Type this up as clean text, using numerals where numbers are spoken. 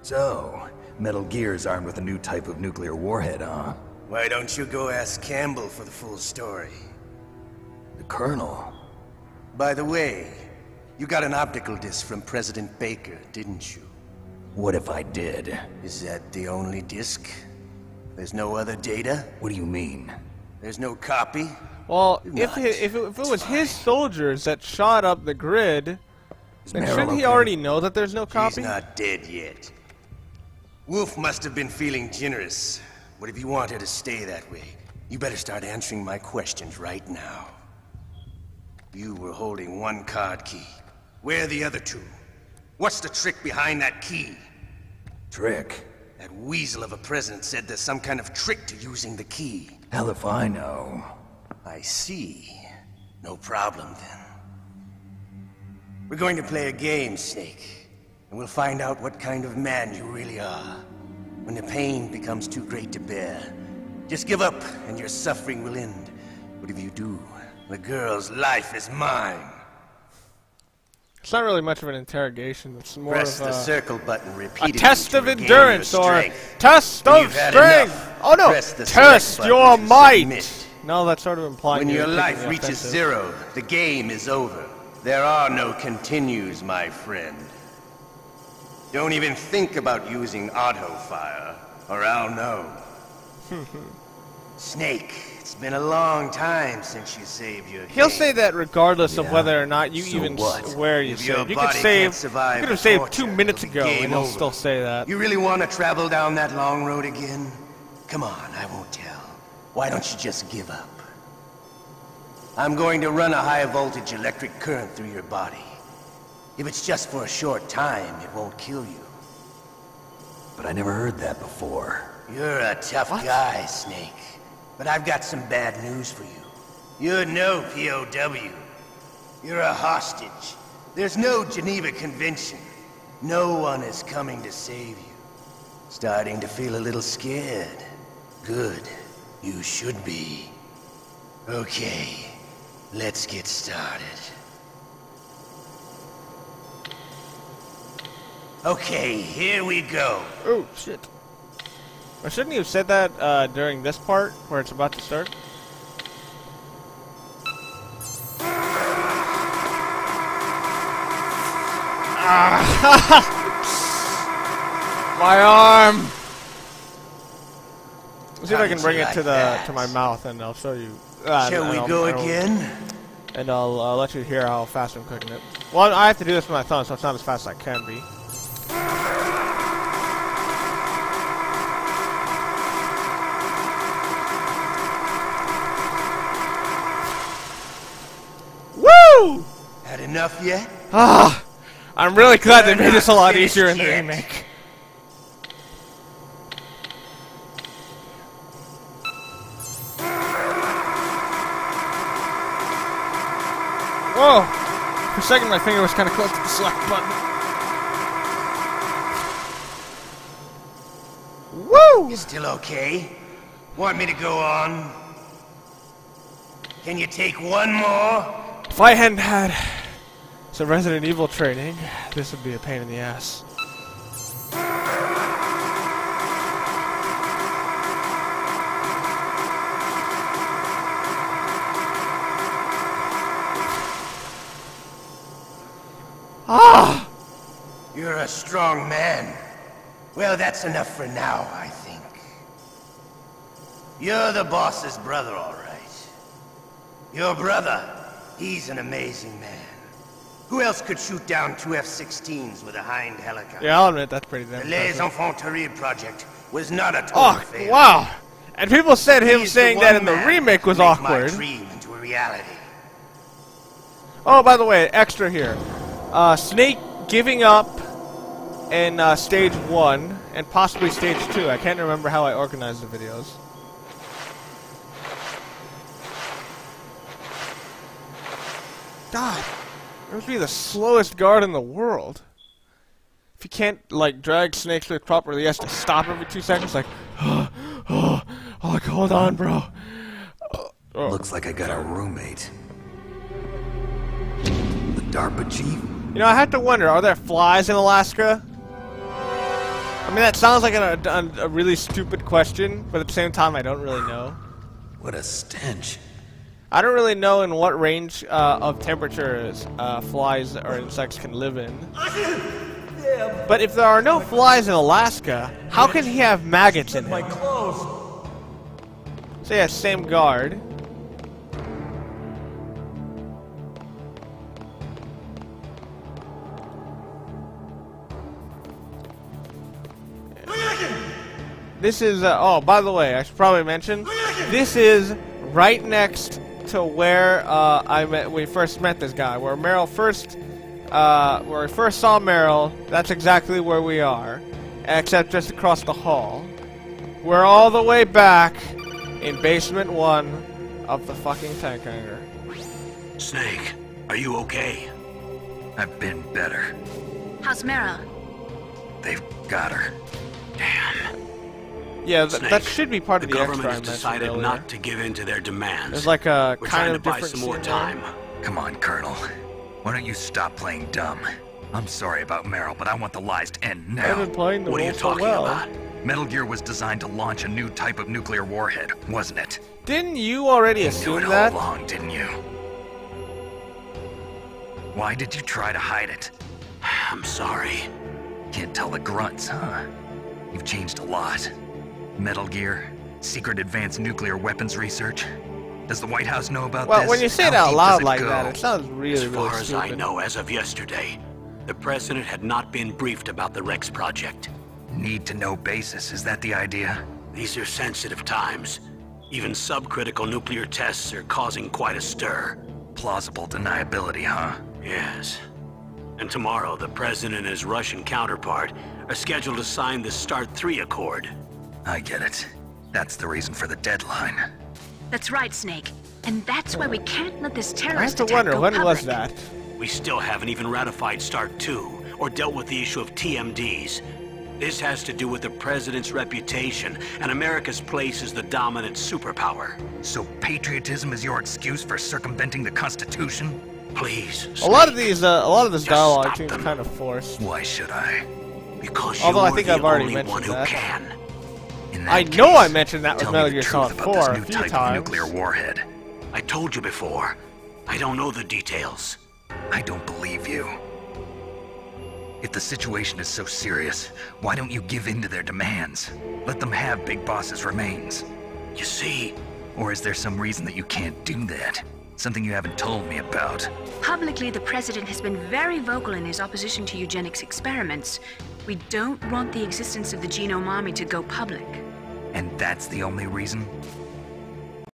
So, Metal Gear's armed with a new type of nuclear warhead, huh? Why don't you go ask Campbell for the full story? The Colonel? By the way, you got an optical disc from President Baker, didn't you? What if I did? Is that the only disc? There's no other data? What do you mean? There's no copy? Well, if it was his soldiers that shot up the grid, then shouldn't he already know that there's no copy? He's not dead yet. Wolf must have been feeling generous. But if you want her to stay that way, you better start answering my questions right now. You were holding one card key. Where are the other two? What's the trick behind that key? Trick? That weasel of a president said there's some kind of trick to using the key. Hell if I know. I see. No problem then. We're going to play a game, Snake. And we'll find out what kind of man you really are. When the pain becomes too great to bear, just give up and your suffering will end. But if you do, the girl's life is mine. It's not really much of an interrogation. It's more Press of the circle button repeatedly. a test of to regain endurance your or strength. test When of you've had strength. enough, Oh no! press the Test select your button to might. submit. No, that's sort of implying When you're your taking life the reaches offensive. 0, the game is over. There are no continues, my friend. Don't even think about using auto fire, or I'll know. Snake, it's been a long time since you saved your He'll game. say that regardless of Yeah. whether or not you So even what? swear you If your saved. You body could save. can't survive You could the have saved torture, 2 minutes it'll be ago, game and he'll over. still say that. You really want to travel down that long road again? Come on, I won't tell. Why don't you just give up? I'm going to run a high voltage electric current through your body. If it's just for a short time, it won't kill you. But I never heard that before. You're a tough guy, Snake. But I've got some bad news for you. You're no POW. You're a hostage. There's no Geneva Convention. No one is coming to save you. Starting to feel a little scared. Good. You should be. Okay. Let's get started. Okay, here we go. Oh shit! Or shouldn't you have said that during this part where it's about to start? My arm. Let's see if I can bring it to the to my mouth, and I'll show you. Shall we go again? And I'll let you hear how fast I'm cooking it. Well, I have to do this with my thumb, so it's not as fast as I can be. Woo! Had enough yet? Ah, I'm really glad they made this a lot easier in the remake. Whoa! For a second, my finger was kind of close to the select button. Woo! You still okay? Want me to go on? Can you take one more? If I hadn't had some Resident Evil training, this would be a pain in the ass. Ah! You're a strong man. Well, that's enough for now, I think. You're the boss's brother, all right. Your brother, he's an amazing man. Who else could shoot down 2 F-16s with a Hind helicopter? Yeah, I'll admit that's pretty damn The Les impressive. Enfants Terribles project was not a total Oh, failure. wow! And people said him He's saying the that one in the man remake to was make awkward. My dream into a reality. Oh, by the way, extra here. Snake giving up in stage 1 and possibly stage 2. I can't remember how I organized the videos. God, it must be the slowest guard in the world. If you can't, like, drag Snake through properly, he has to stop every 2 seconds, like, like, hold on, bro. Oh. Looks like I got a roommate. The DARPA chief? You know, I have to wonder, are there flies in Alaska? I mean, that sounds like a really stupid question, but at the same time, I don't really know. What a stench. I don't really know in what range of temperatures flies or insects can live in. But if there are no flies in Alaska, how can he have maggots in him? So yeah, same guard. This is, oh, by the way, I should probably mention, this is right next to where we first met this guy, where Meryl first, where we first saw Meryl. That's exactly where we are, except just across the hall. We're all the way back in basement 1 of the fucking tank hangar. Snake, are you okay? I've been better. How's Meryl? They've got her. Damn. Yeah, Snake, that should be part of the extra I government has mentioned decided earlier. not to give in to their demands. There's like a We're kind trying of to buy different some more scene time. there. Come on, Colonel. Why don't you stop playing dumb? I'm sorry about Meryl, but I want the lies to end now. I've been playing the What are you role so talking well. about? Metal Gear was designed to launch a new type of nuclear warhead, wasn't it? Didn't you already You knew assume it that? all along, didn't you? Why did you try to hide it? I'm sorry. Can't tell the grunts, huh? You've changed a lot. Metal Gear, secret advanced nuclear weapons research. Does the White House know about this? Well, when you say it How out deep loud does it like go? that, it sounds really, As far really as I stupid. know, as of yesterday, the president had not been briefed about the Rex project. Need to know basis, is that the idea? These are sensitive times. Even subcritical nuclear tests are causing quite a stir. Plausible deniability, huh? Yes. And tomorrow, the president and his Russian counterpart are scheduled to sign the START 3 Accord. I get it. That's the reason for the deadline. That's right, Snake. And that's why we can't let this I have terrorist to attack wonder, go when public. was that? We still haven't even ratified START 2 or dealt with the issue of TMDs. This has to do with the president's reputation and America's place as the dominant superpower. So patriotism is your excuse for circumventing the Constitution? Please, A lot of Snake, these, a lot of this Just dialogue stop seems them. kind of forced. Why should I? because Although I you're think the I've already only mentioned one who that. can. In that I know case, I mentioned that with tell Metal me Gear the Solid truth about 4 this a new few type of times. nuclear warhead. I told you before. I don't know the details. I don't believe you. If the situation is so serious, why don't you give in to their demands? Let them have Big Boss's remains. You see, Or is there some reason that you can't do that? Something you haven't told me about. Publicly, the president has been very vocal in his opposition to eugenics experiments. We don't want the existence of the genome army to go public. And that's the only reason?